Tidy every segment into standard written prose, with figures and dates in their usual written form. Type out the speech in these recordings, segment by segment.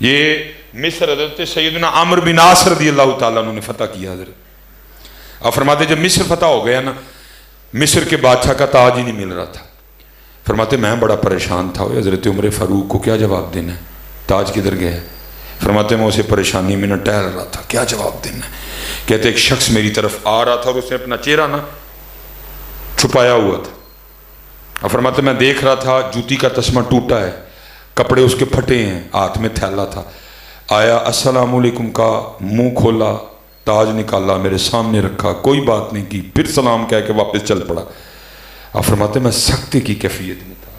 یہ مصر حضرت سیدنا عمر بن عاص رضی اللہ تعالیٰ عنہ نے فتح کیا حضرت۔ آپ فرماتے جب مصر فتح ہو گیا نا، مصر کے بادشاہ کا تاج ہی نہیں مل رہا تھا۔ فرماتے میں بڑا پریشان تھا، حضرت عمر فاروق کو کیا جواب دینا ہے، تاج کدھر گیا ہے؟ فرماتے میں اسے پریشانی میں نہ ٹہل رہا تھا، کیا جواب دینا ہے؟ کہتے ایک شخص میری طرف آ رہا تھا اور اس نے اپنا چہرہ نا چھپایا ہوا تھا۔ اور فرماتے میں دیکھ رہا تھا جوتی کا تسمہ ٹوٹا ہے، کپڑے اس کے پھٹے ہیں، ہاتھ میں تھیلا تھا۔ آیا السلام علیکم کا، منہ کھولا، تاج نکالا، میرے سامنے رکھا، کوئی بات نہیں کی، پھر سلام کہہ کے واپس چل پڑا۔ آپ فرماتے میں سختی کی کیفیت میں تھا،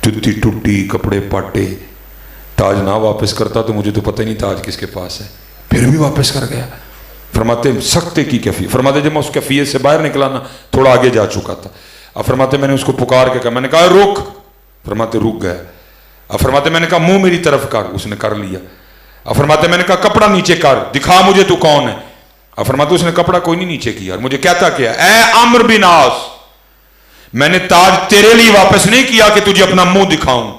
جوتی ٹوٹی، کپڑے پاٹے، تاج نہ واپس کرتا تو مجھے تو پتہ ہی نہیں تاج کس کے پاس ہے، پھر بھی واپس کر گیا۔ فرماتے سختی کی کیفیت۔ فرماتے جب میں اس کیفیت سے باہر نکلا نا، تھوڑا آگے جا چکا تھا۔ اب فرماتے میں نے اس کو پکار کے کہا، میں نے کہا رک، فرماتے رک گیا۔ اب فرماتے میں نے کہا منہ میری طرف کر، اس نے کر لیا۔ اب فرماتے میں نے کہا کپڑا نیچے کر، دکھا مجھے تو کون ہے۔ اب فرماتے اس نے کپڑا کوئی نہیں نیچے کیا، اور مجھے کہتا کیا، اے عمرو بن عاص، میں نے تاج تیرے لیے واپس نہیں کیا کہ تجھے اپنا منہ دکھاؤں،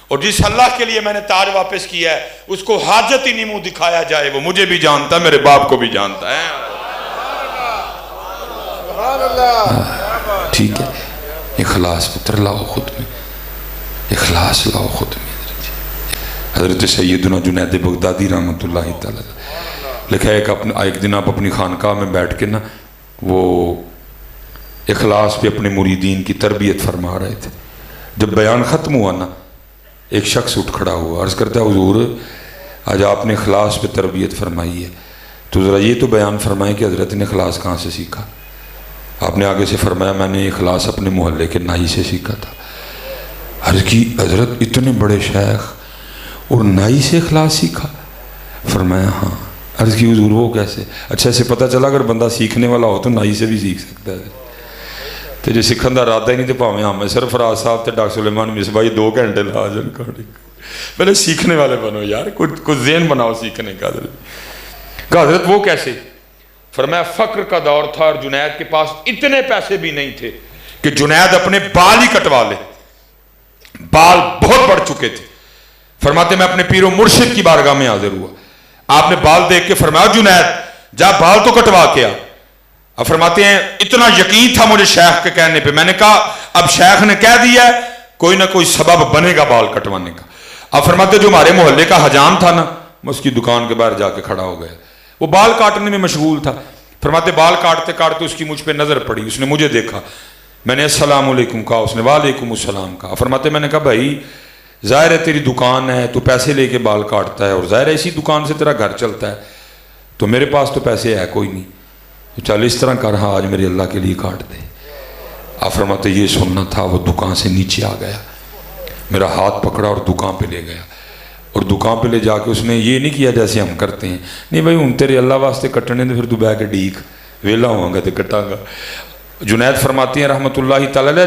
اور جس اللہ کے لیے میں نے تاج واپس کیا ہے اس کو حاجت ہی نہیں منہ دکھایا جائے، وہ مجھے بھی جانتا ہے، میرے باپ کو بھی جانتا ہے۔ ٹھیک ہے، اخلاص پتر لاؤ خود میں، اخلاص لاؤ خود میں۔ حضرت سیدنا جنید بغدادی رحمۃ اللہ تعالی لکھا ہے کہ ایک دن آپ اپنی خانقاہ میں بیٹھ کے نا وہ اخلاص پہ اپنے مریدین کی تربیت فرما رہے تھے۔ جب بیان ختم ہوا نا، ایک شخص اٹھ کھڑا ہوا، عرض کرتا ہے حضور آج آپ نے اخلاص پہ تربیت فرمائی ہے، تو ذرا یہ تو بیان فرمائیں کہ حضرت نے اخلاص کہاں سے سیکھا؟ آپ نے آگے سے فرمایا میں نے اخلاص اپنے محلے کے نائی سے سیکھا تھا۔ عرض کی حضرت اتنے بڑے شیخ اور نائی سے اخلاص سیکھا؟ فرمایا ہاں۔ عرض کی حضور وہ کیسے؟ اچھا اسے پتہ چلا اگر بندہ سیکھنے والا ہو تو نائی سے بھی سیکھ سکتا ہے، تو جو سکھن دا ارادہ ہی نہیں تو پاویں ہم سرفراز صاحب تے ڈاکٹر سلیمان مصباحی 2 گھنٹے لا جان کھڑے، پہلے سیکھنے والے بنو یار، کچھ ذہن بناؤ سیکھنے کا۔ کہا حضرت وہ کیسے؟ فرمایا فقر کا دور تھا اور جنید کے پاس اتنے پیسے بھی نہیں تھے کہ جنید اپنے بال ہی کٹوا لے، بال بہت بڑھ چکے تھے۔ فرماتے میں اپنے پیر و مرشد کی بارگاہ میں حاضر ہوا، آپ نے بال دیکھ کے فرمایا جنید جا بال تو کٹوا کے آ۔ اب فرماتے ہیں اتنا یقین تھا مجھے شیخ کے کہنے پہ، میں نے کہا اب شیخ نے کہہ دیا ہے کوئی نہ کوئی سبب بنے گا بال کٹوانے کا۔ اب فرماتے جو ہمارے محلے کا حجام تھا نا، میں اس کی دکان کے باہر جا کے کھڑا ہو گیا، وہ بال کاٹنے میں مشغول تھا۔ فرماتے بال کاٹتے کاٹتے اس کی مجھ پہ نظر پڑی، اس نے مجھے دیکھا، میں نے السلام علیکم کہا، اس نے وعلیکم السلام کہا۔ فرماتے میں نے کہا بھائی ظاہر ہے تیری دکان ہے، تو پیسے لے کے بال کاٹتا ہے، اور ظاہر ہے اسی دکان سے تیرا گھر چلتا ہے، تو میرے پاس تو پیسے ہے کوئی نہیں، تو چل اس طرح کر ہاں آج میرے اللہ کے لیے کاٹ دے۔ آپ فرماتے یہ سننا تھا، وہ دکان سے نیچے آ گیا، میرا ہاتھ پکڑا اور دکان پہ لے گیا، اور دکان پہ لے جا کے اس نے یہ نہیں کیا جیسے ہم کرتے ہیں، نہیں بھائی ہوں تیرے اللہ واسطے کٹنے تو پھر تو بہ کے ڈیک ویلا ہوں گا تو کٹاں گا۔ جنید فرماتے ہیں رحمۃ اللہ تعالی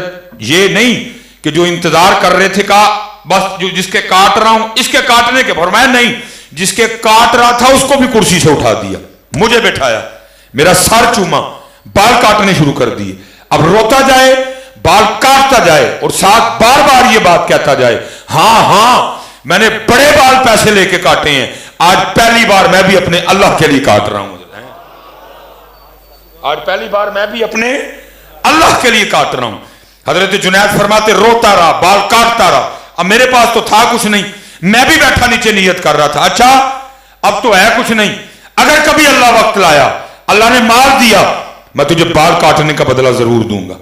یہ نہیں کہ جو انتظار کر رہے تھے کہا بس جو جس کے کاٹ رہا ہوں اس کے کاٹنے کے، فرمایا نہیں، جس کے کاٹ رہا تھا اس کو بھی کرسی سے اٹھا دیا، مجھے بٹھایا، میرا سر چوما، بال کاٹنے شروع کر دیے، اب روتا جائے بال کاٹتا جائے اور ساتھ بار بار یہ بات کہتا جائے ہاں ہاں میں نے بڑے بال پیسے لے کے کاٹے ہیں، آج پہلی بار میں بھی اپنے اللہ کے لیے کاٹ رہا ہوں، آج پہلی بار میں بھی اپنے اللہ کے لیے کاٹ رہا ہوں۔ حضرت جنید فرماتے روتا رہا، بال کاٹتا رہا، اب میرے پاس تو تھا کچھ نہیں، میں بھی بیٹھا نیچے نیت کر رہا تھا اچھا اب تو ہے کچھ نہیں، اگر کبھی اللہ وقت لایا، اللہ نے مال دیا، میں تجھے بال کاٹنے کا بدلہ ضرور دوں گا۔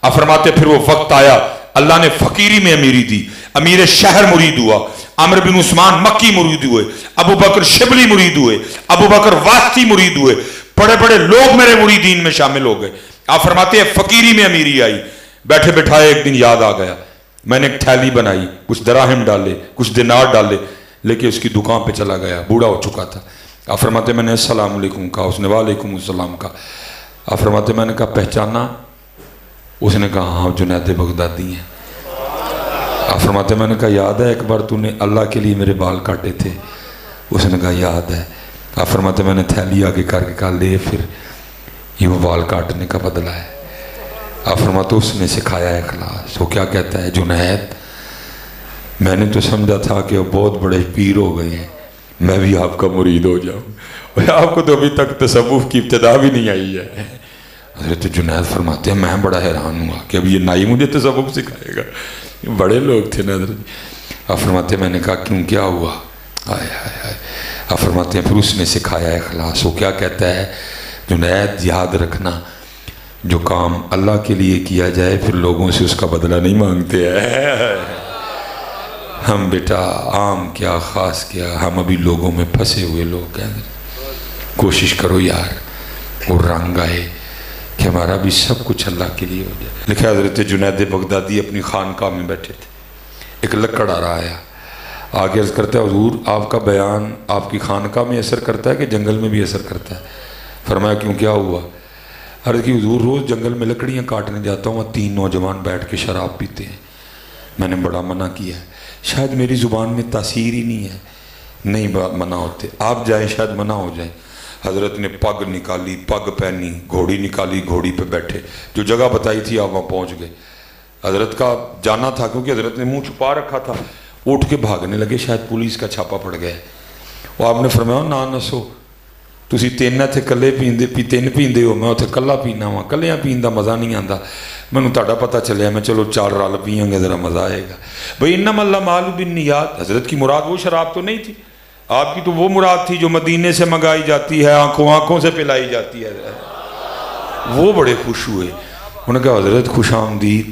اب فرماتے پھر وہ وقت آیا، اللہ نے فقیری میں امیری دی، امیر شہر مرید ہوا، عمرو بن عثمان مکی مرید ہوئے، ابو بکر شبلی مرید ہوئے، ابو بکر واسطی مرید ہوئے، بڑے بڑے لوگ میرے مریدین میں شامل ہو گئے۔ آپ فرماتے ہیں فقیری میں امیری آئی، بیٹھے بٹھائے ایک دن یاد آ گیا، میں نے ایک تھیلی بنائی، کچھ دراہم ڈالے، کچھ دینار ڈالے، لے کے اس کی دکان پہ چلا گیا، بوڑھا ہو چکا تھا۔ آپ فرماتے میں نے السلام علیکم کہا، اس نے وعلیکم السلام کہا۔ آپ فرماتے میں نے کہا پہچانا؟ اس نے کہا ہاں جنید بغدادی ہیں۔ آپ فرماتے میں نے کہا یاد ہے ایک بار تو نے اللہ کے لیے میرے بال کاٹے تھے؟ اس نے کہا یاد ہے۔ آپ فرماتے میں نے تھیلی آگے کر کے کہا لے پھر یہ وہ بال کاٹنے کا بدلہ ہے۔ آپ فرماتے اس نے سکھایا اخلاص، وہ کیا کہتا ہے جنید میں نے تو سمجھا تھا کہ وہ بہت بڑے پیر ہو گئے ہیں، میں بھی آپ کا مرید ہو جاؤں. آپ کو تو ابھی تک تصوف کی ابتدا بھی نہیں آئی ہے. حضرت جنید فرماتے ہیں میں بڑا حیران ہوا کہ اب یہ نائی مجھے تصوف سکھائے گا. بڑے لوگ تھے نا حضرت. آپ فرماتے ہیں میں نے کہا کیوں کیا ہوا؟ آئے ہائے ہائے. آپ فرماتے ہیں پھر اس نے سکھایا اخلاص. وہ کیا کہتا ہے جنید یاد رکھنا جو کام اللہ کے لیے کیا جائے پھر لوگوں سے اس کا بدلہ نہیں مانگتے ہیں. ہم بیٹا عام کیا خاص کیا ہم ابھی لوگوں میں پھنسے ہوئے لوگ ہیں. کوشش کرو یار وہ رنگ آئے کہ ہمارا بھی سب کچھ اللہ کے لیے ہو جائے. لکھا حضرت جنید بغدادی اپنی خانقاہ میں بیٹھے تھے. ایک لکڑ آ رہا آیا آگے عرض کرتا ہے حضور آپ کا بیان آپ کی خانقاہ میں اثر کرتا ہے کہ جنگل میں بھی اثر کرتا ہے؟ فرمایا کیوں کیا ہوا؟ عرض کی حضور روز جنگل میں لکڑیاں کاٹنے جاتا ہوں وہاں 3 نوجوان بیٹھ کے شراب پیتے ہیں. میں نے بڑا منع کیا ہے شاید میری زبان میں تاثیر ہی نہیں ہے. نہیں منع ہوتے آپ جائیں شاید منع ہو جائیں. حضرت نے پگ نکالی پگ پہنی گھوڑی نکالی گھوڑی پہ بیٹھے جو جگہ بتائی تھی آپ وہاں پہنچ گئے. حضرت کا جانا تھا کیونکہ حضرت نے منہ چھپا رکھا تھا. اٹھ کے بھاگنے لگے شاید پولیس کا چھاپا پڑ گیا. وہ آپ نے فرمایا نہ نسو تسی 3 اتنے کلے پیندے 3 پیندے ہو میں اتنے کلا پینا وا. کلیاں پین دا مزہ نہیں آتا. مینوں تہاڈا پتہ چلیا میں چلو 4 رل پیئیں گے ذرا مزہ آئے گا. بھئی انما الاعمال بالنیات. حضرت کی مراد وہ شراب تو نہیں تھی. آپ کی تو وہ مراد تھی جو مدینے سے منگائی جاتی ہے آنکھوں سے پلائی جاتی ہے. وہ بڑے خوش ہوئے. انہوں نے کہا حضرت خوش آمدید.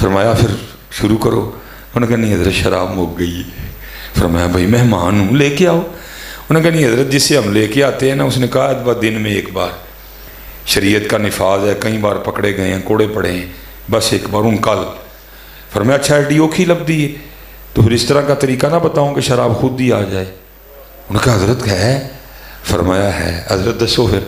فرمایا پھر شروع کرو. انہوں نے کہا نہیں حضرت شراب مک گئی. فرمایا بھائی مہمان ہوں لے کے آؤ. انہوں نے کہا نہیں حضرت جس سے ہم لے کے آتے ہیں نا اس نے کہا ادبا دن میں 1 بار. شریعت کا نفاذ ہے کئی بار پکڑے گئے ہیں کوڑے پڑے ہیں بس 1 بار ان کل. فرمایا اچھا ایڈی اوکھی لب دی ہے تو پھر اس طرح کا طریقہ نہ بتاؤں کہ شراب خود ہی آ جائے. انہوں نے کہا حضرت ہے؟ فرمایا ہے. حضرت دسو پھر.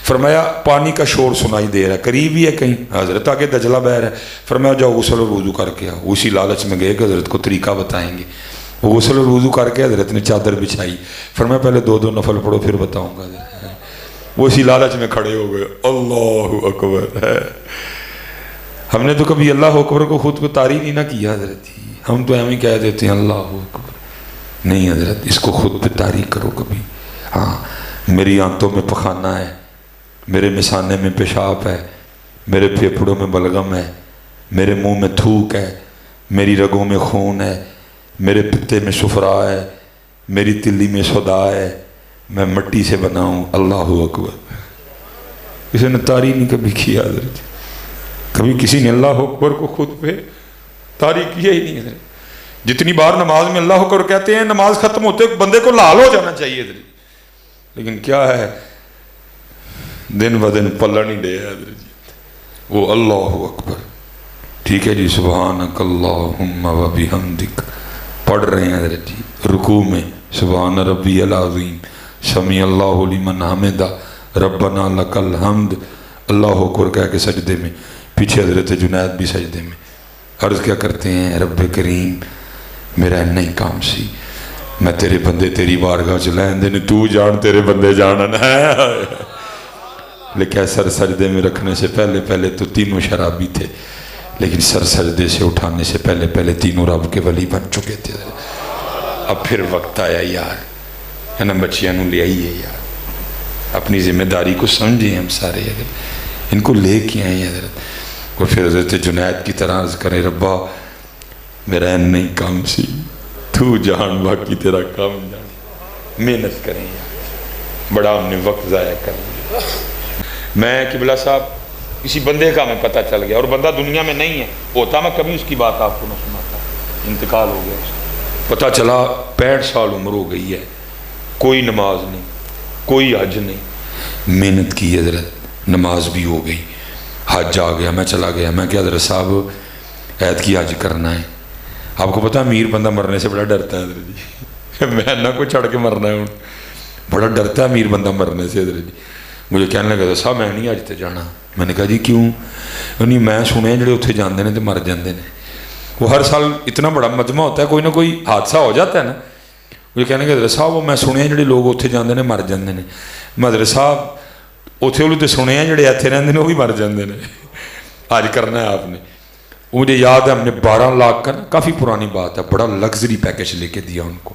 فرمایا پانی کا شور سنائی دے رہا ہے قریب ہی ہے کہیں. حضرت آگے دجلہ بہہ رہا ہے. فرمایا جاؤ غسل اور وضو کر کے آؤ. اسی لالچ میں گئے کہ حضرت کو طریقہ بتائیں گے. وہ غسل اور وضو کر کے حضرت نے چادر بچھائی. فرمایا پہلے 2 نفل پڑھو پھر بتاؤں گا. وہ اسی لالچ میں کھڑے ہو گئے. اللہ اکبر ہے. ہم نے تو کبھی اللہ اکبر کو خود کو طاری نہیں نہ کیا حضرت جی. ہم تو ایویں کہہ دیتے ہیں اللہ اکبر. نہیں حضرت اس کو خود پہ طاری کرو کبھی. ہاں میری آنتوں میں پخانہ ہے میرے مثانے میں پیشاب ہے میرے پھیپھڑوں میں بلغم ہے میرے منہ میں تھوک ہے میری رگوں میں خون ہے میرے پتے میں صفرا ہے میری تلی میں صدا ہے میں مٹی سے بنا ہوں. اللہ اکبر. کسی نے طاری نہیں کبھی کیا حضرت. کبھی کسی نے اللہ اکبر کو خود پہ طاری کیا ہی نہیں حضرت. جتنی بار نماز میں اللہ اکبر کہتے ہیں نماز ختم ہوتے بندے کو لال ہو جانا چاہیے حضرت. لیکن کیا ہے دن بدن پلہ نہیں دے حضرت جی. وہ اللہ اکبر ٹھیک ہے جی. سبحانک اللہم و بحمدک پڑھ رہے ہیں حضرت جی. رکوع میں سبحان ربی العظیم سمیع اللہ لمن حمدہ ربنا لک الحمد. اللہ اکبر کہہ کے سجدے میں پیچھے حضرت جنید بھی سجدے میں عرض کیا کرتے ہیں رب کریم میرا نہیں کام سی میں تیرے بندے تیری بارگاہ چلائیں دے تو جان تیرے بندے جانن ہے. لیکن سر سجدے میں رکھنے سے پہلے تو 3 شرابی تھے لیکن سر سجدے سے اٹھانے سے پہلے 3 رب کے ولی بن چکے تھے. اب پھر وقت آیا یار ہے نا بچیاں نو لے آئیے یار. اپنی ذمہ داری کو سمجھیں ہم سارے ان کو لے کے آئیں حضرت. اور پھر حضرت جنید کی طرح عرض کریں ربا میرا نہیں کام سی تو جان باقی تیرا کام جان. محنت کریں یار بڑا ہم نے وقت ضائع کر لیا. میں قبلہ صاحب کسی بندے کا ہمیں پتہ چل گیا اور بندہ دنیا میں نہیں ہے ہوتا میں کبھی اس کی بات آپ کو نہ سناتا. انتقال ہو گیا اس کا. پتہ چلا 65 سال عمر ہو گئی ہے کوئی نماز نہیں کوئی حج نہیں. محنت کی حضرت نماز بھی ہو گئی حج آ گیا. میں چلا گیا میں کہ حضرت صاحب عید کی حج کرنا ہے. آپ کو پتہ امیر بندہ مرنے سے بڑا ڈرتا ہے حضرت جی. میں نہ کوئی چڑھ کے مرنا ہے بڑا ڈرتا ہے امیر بندہ مرنے سے حضرت جی. مجھے کہنے لگا صاحب میں نہیں حج تے جانا. میں نے کہا جی کیوں؟ نہیں میں سنے جڑے اتنے جاندے نے تو مر جاندے نے. وہ ہر سال اتنا بڑا مجمع ہوتا ہے کوئی نہ کوئی حادثہ ہو جاتا ہے نا. مجھے کہنے لگا حضرت صاحب وہ میں سنے جڑے لوگ اتنے جاندے نے مر جاندے نے. میں حضرت صاحب اتنے والے تو سنے جڑے اتنے رہندے نے وہ بھی مر جاندے نے. حج کرنا ہے آپ نے. مجھے یاد ہے ہم نے 12 لاکھ کا کافی پرانی بات ہے بڑا لگژری پیکج لے کے دیا ان کو.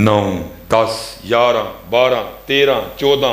9 10 11 12 13 14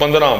15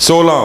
16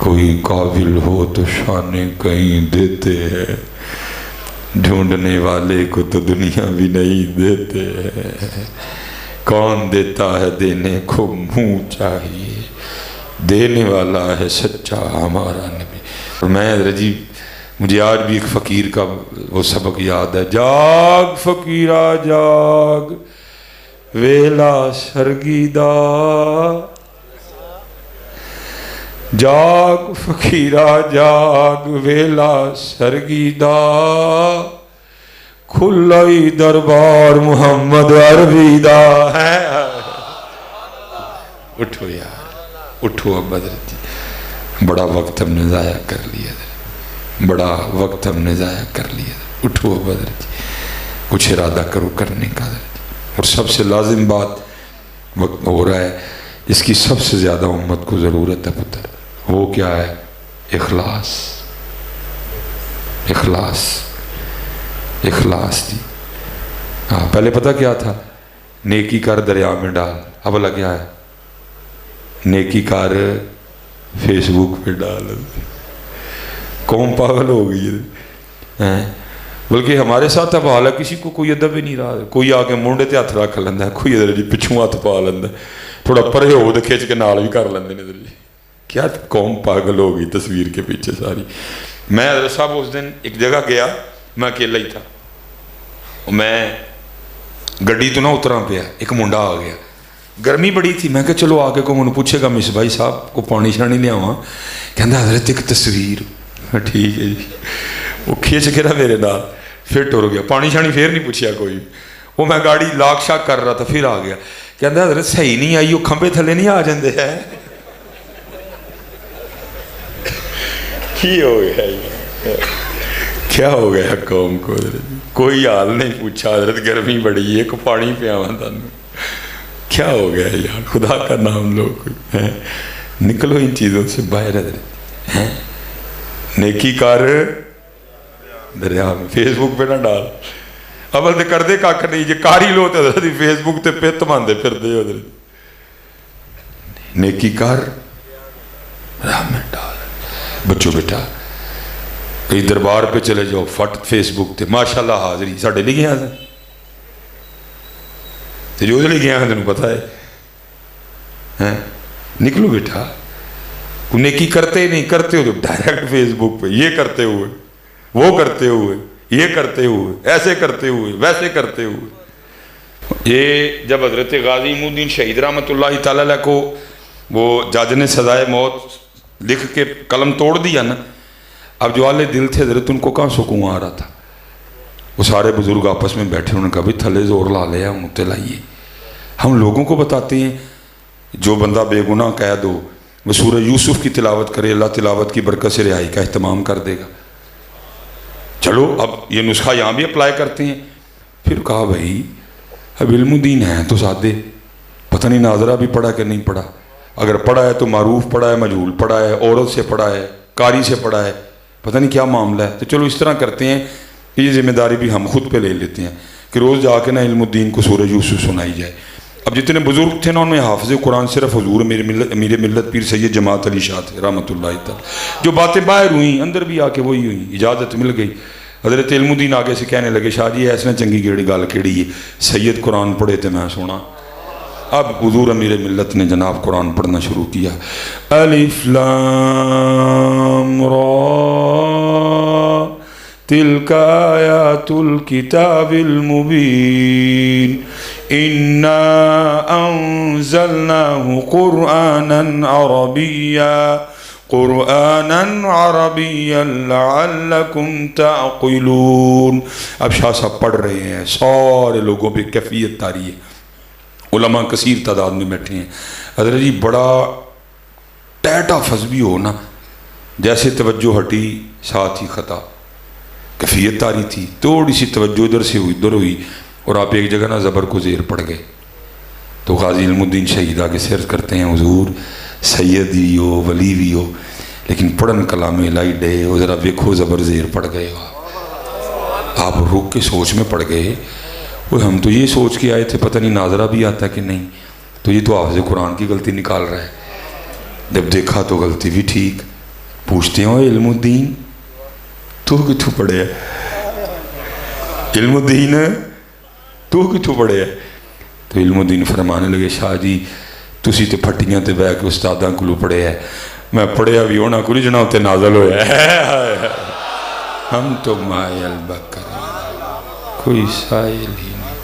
کوئی قابل ہو تو شانے کہیں دیتے ہیں، ڈھونڈنے والے کو تو دنیا بھی نہیں دیتے ہیں، کون دیتا ہے دینے کو منہ چاہیے، دینے والا ہے سچا ہمارا نبی۔ اور میں عجیب، مجھے آج بھی ایک فقیر کا وہ سبق یاد ہے، جاگ فقیرہ جاگ ویلا سرگیدہ، جاگ فقیرہ جاگ ویلا سرگیدہ، کھلائی دربار محمد عربی دا ہے۔ اٹھو یار، اٹھو اب بدر جی، بڑا وقت ہم نے ضائع کر لیا، بڑا وقت ہم نے ضائع کر لیا، اٹھو اب بدر جی، کچھ ارادہ کرو کرنے کا۔ اور سب سے لازم بات وقت ہو رہا ہے، اس کی سب سے زیادہ امت کو ضرورت ہے پتر، وہ کیا ہے؟ اخلاص، اخلاص، اخلاص دی۔ ہاں پہلے پتہ کیا تھا؟ نیکی کر دریا میں ڈال، اب اللہ کیا ہے؟ نیکی کر فیس بک پہ ڈال۔ قوم پاگل ہو گئی ہے، بلکہ ہمارے ساتھ اب حال ہے کسی کو کوئی ادب ہی نہیں رہا، کوئی آ کے مونڈے تے ہاتھ رکھ لینا ہے، کوئی ادھر جی پچھوں ہاتھ پا لینا ہے، تھوڑا پرے ہو تو کھچ کے نال بھی کر لیندے نے ادھر جی۔ کیا قوم پاگل ہو گئی تصویر کے پیچھے ساری۔ میں حضرت صاحب اس دن ایک جگہ گیا، میں اکیلا ہی تھا، میں گڈی تو نہ اترا پیا، ایک منڈا آ گیا، گرمی بڑی تھی، میں کہا چلو آ کے کو منو پوچھے گا مس بھائی صاحب کو پانی شانی لے آواں، کہندا حضرت ایک تصویر۔ ٹھیک ہے جی، وہ کھینچ کے نا میرے نال پھر ٹر گیا، پانی شانی پھر نہیں پوچھیا کوئی، وہ میں گاڑی لاک شاک کر رہا تھا، پھر آ گیا، کہندا حضرت صحیح نہیں آئی، وہ کھمبے تھلے نہیں آ جاندے ہے۔ کی ہو گیا، کیا ہو گیا قوم کو؟ کوئی حال نہیں پوچھا، حضرت گرمی بڑی ہے، کو پانی پیاواں تانوں، کیا ہو گیا یار؟ خدا کا نام لو، نکلو ان چیزوں سے باہر۔ حضرت نیکی کر دریا میں، فیس بک پہ نہ ڈال، ابل تے کر دے کاکھ نہیں جی، کاری لو تے حضرت فیس بک تے پت ماندے پھر دے۔ حضرت نیکی کر دریا میں ڈال۔ بچوں بیٹا کئی دربار پہ چلے جاؤ، فٹ فیس بک تے ماشاءاللہ حاضری ساڑھے لے گیا تھے جو لے گیا تینوں پتہ ہے، نکلو بیٹا، نیکی کرتے نہیں، کرتے ہو تو ڈائریکٹ فیس بک پہ یہ کرتے ہوئے، وہ کرتے ہوئے، یہ کرتے ہوئے، ایسے کرتے ہوئے، ویسے کرتے ہوئے۔ یہ جب حضرت غازی معین الدین شہید رحمۃ اللہ تعالیٰ علیہ کو وہ جج نے سزائے موت لکھ کے قلم توڑ دیا نا، اب جو والے دل تھے حضرت ان کو کہاں سکون آ رہا تھا، وہ سارے بزرگ آپس میں بیٹھے، انہوں نے کہا بھی تھلے زور لا لیا، ہم تے لائیے۔ ہم لوگوں کو بتاتے ہیں جو بندہ بے گناہ قید ہو وہ سورہ یوسف کی تلاوت کرے، اللہ تلاوت کی برکت سے رہائی کا اہتمام کر دے گا۔ چلو اب یہ نسخہ یہاں بھی اپلائی کرتے ہیں۔ پھر کہا بھائی اب علم الدین ہے تو سادے، پتہ نہیں ناظرہ بھی پڑھا کہ نہیں پڑھا، اگر پڑھا ہے تو معروف پڑھا ہے، مجہول پڑھا ہے، عورت سے پڑھا ہے، قاری سے پڑھا ہے، پتہ نہیں کیا معاملہ ہے۔ تو چلو اس طرح کرتے ہیں کہ یہ ذمہ داری بھی ہم خود پہ لے لیتے ہیں کہ روز جا کے نا علم الدین کو سورہ یوسف سنائی جائے۔ اب جتنے بزرگ تھے نا ان میں حافظ قرآن صرف حضور امیر ملت پیر سید جماعت علی شاہ تھے رحمۃ اللہ تعالی۔ جو باتیں باہر ہوئیں اندر بھی آ کے وہی ہوئیں، اجازت مل گئی۔ حضرت علم الدین آگے سے کہنے لگے شاہ جی ایسے چنگی گیڑی گال کیڑی ہے، سید قرآن پڑھے تھے میں سونا۔ اب حضور امیر ملت نے جناب قرآن پڑھنا شروع کیا، الف لام را تلک آیات الکتاب المبین انا انزلناه قرآنا عربیا لعلکم تعقلون۔ اب شاہ صاحب پڑھ رہے ہیں، سارے لوگوں پہ کیفیت تاری ہے، علماء کثیر تعداد میں بیٹھے ہیں۔ حضرت جی بڑا ٹیٹا فز بھی ہو نا، جیسے توجہ ہٹی ساتھ ہی خطا، کیفیت تاری تھی، تھوڑی سی توجہ ادھر سے ہوئی ادھر ہوئی، اور آپ ایک جگہ نا زبر کو زیر پڑ گئے۔ تو غازی علم الدین شہید آگے سیر کرتے ہیں، حضور سید بھی ہو ولی بھی ہو لیکن پڑھن کلام الہی ڈے ہو، ذرا ویکھو زبر زیر پڑ گئے ہو۔ آپ رک کے سوچ میں پڑ گئے، وہ ہم تو یہ سوچ کے آئے تھے پتہ نہیں ناظرہ بھی آتا کہ نہیں، تو یہ تو حافظ قرآن کی غلطی نکال رہا ہے۔ جب دیکھا تو غلطی بھی ٹھیک، پوچھتے ہو علم الدین تو کتوں پڑھے ہے؟ علم الدین تو کتوں پڑھے ہے؟ تو علم الدین فرمانے لگے شاہ جی تسی تے پھٹیاں تے بہ کے استاداں کولوں پڑھے ہے، میں پڑھیا بھی ہونا کو نہیں جنا تے نازل ہویا ہے۔ ہم تو مائے البکرم کوئی سائل ہی نہیں،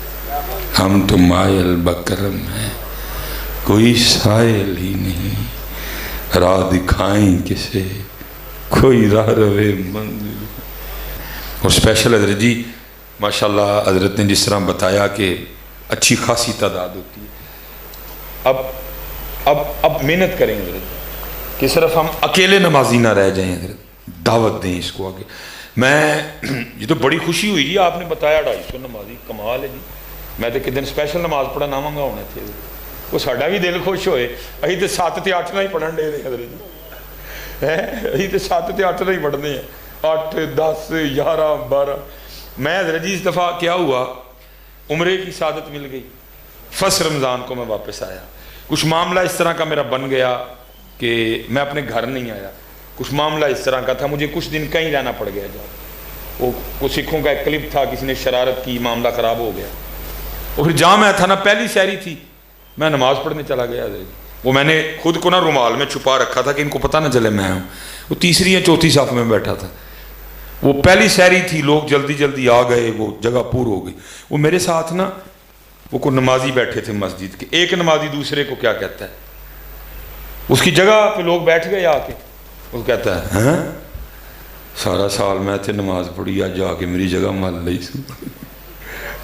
ہم تو مائے البکرم ہیں کوئی سائل ہی نہیں، راہ دکھائیں کسے کوئی راہ روے منزل۔ اور اسپیشل حضرت جی ماشاءاللہ حضرت نے جس طرح بتایا کہ اچھی خاصی تعداد ہوتی ہے، اب محنت کریں حضرت کہ صرف ہم اکیلے نمازی نہ رہ جائیں، حضرت دعوت دیں اس کو آگے۔ میں یہ تو بڑی خوشی ہوئی جی آپ نے بتایا 250 نمازی، کمال ہے جی۔ میں تو کدن اسپیشل نماز پڑھا نہ منگا ہونے تھے، وہ ساڈا بھی دل خوش ہوئے۔ اہی تو 7 تے 8 نہ ہی پڑھن دے حضرت جی، اہی تو 7 تے 8 نہ ہی پڑھنے ہیں، 8 10 11 12۔ میں حضرت جی اس دفعہ کیا ہوا، عمرے کی سعادت مل گئی، فرسٹ رمضان کو میں واپس آیا۔ کچھ معاملہ اس طرح کا میرا بن گیا کہ میں اپنے گھر نہیں آیا، کچھ معاملہ اس طرح کا تھا، مجھے کچھ دن کہیں رہنا پڑ گیا جا، وہ کچھ سکھوں کا ایک کلپ تھا، کسی نے شرارت کی، معاملہ خراب ہو گیا۔ اور پھر جہاں میں تھا نا پہلی سحری تھی، میں نماز پڑھنے چلا گیا، وہ میں نے خود کو نا رومال میں چھپا رکھا تھا کہ ان کو پتہ نہ چلے میں ہوں۔ وہ تیسری یا چوتھی صف میں بیٹھا تھا، وہ پہلی سحری تھی، لوگ جلدی جلدی آ گئے، وہ جگہ پور ہو گئی۔ وہ میرے ساتھ نا وہ کوئی نمازی بیٹھے تھے مسجد کے، ایک نمازی دوسرے کو کیا کہتا ہے، اس کی جگہ پہ لوگ بیٹھ گئے آ کے، وہ کہتا ہے ہاں سارا سال میں تھے نماز پڑھی، آج جا کے میری جگہ مل لئی سو۔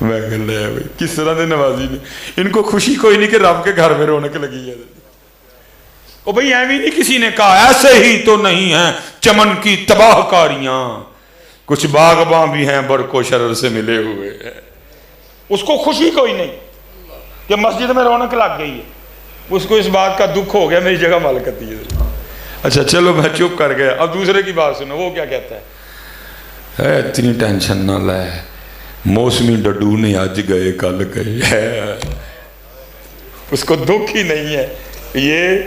میں کہہ لیا بھائی کس طرح دے نمازی نے، ان کو خوشی کوئی نہیں کہ رب کے گھر میں رونق لگی ہے۔ او بھائی ایویں نہیں کسی نے کہا، ایسے ہی تو نہیں ہیں چمن کی تباہ کاریاں، کچھ باغباں بھی ہیں برق و شرر سے ملے ہوئے ہیں۔ اس کو خوشی کوئی نہیں کہ مسجد میں رونق لگ گئی ہے، اس کو اس بات کا دکھ ہو گیا میری جگہ مالکتی ہے۔ اچھا چلو میں چپ کر گیا، اب دوسرے کی بات سنو، وہ کیا کہتا ہے، اتنی ٹینشن نہ لے، موسمی ڈڈو نے آج گئے کل گئے، اس کو دکھ ہی نہیں ہے، یہ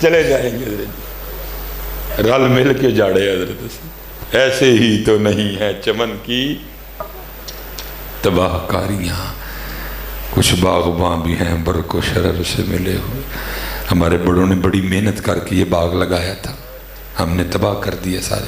چلے جائیں گے حضرت، رل مل کے جاڑے حضرت سے، ایسے ہی تو نہیں ہے چمن کی تباہ کاریاں، کچھ باغباں بھی ہیں برق و شرر سے ملے ہوئے۔ ہمارے بڑوں نے بڑی محنت کر کے یہ باغ لگایا تھا، ہم نے تباہ کر دیا سارے